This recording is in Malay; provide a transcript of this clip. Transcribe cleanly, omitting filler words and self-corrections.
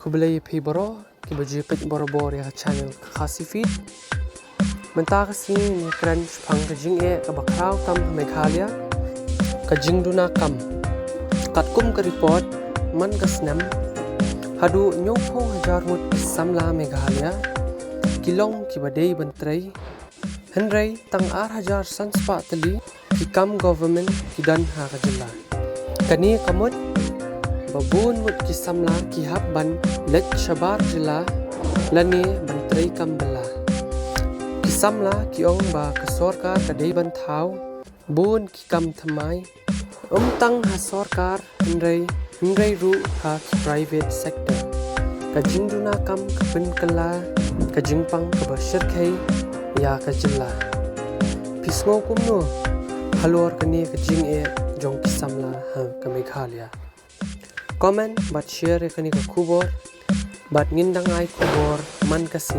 Kubelai pi boro ki baju pet boro ya channel khasi feed menta kasini ni kran phang ka jing e ka bakraw tam Meghalaya ka jing duna kam katkum ka report man ka snam hadu nyopho hajar mut samla Meghalaya kilong ki badei bantrai henrai tang ar hajar sanspa tali ki kam government ki dan ha ka jilla kani kamut babun mut ki samla ki habban lek shabar jilla lani bantrai kambala ki samla ki ong ba ka sarkar ka dei ban thau bun ki kam thamai tang ha sarkar henrai ru ha ki private sector ka jingduna kam ka pin kala ka jingpang ka bashir khai ya ka jilla pisngo kumno halor kani ka jing e jong ki samla ha ka Meghalaya comment but share kani ka khubor but ngindang ai khubor man kasi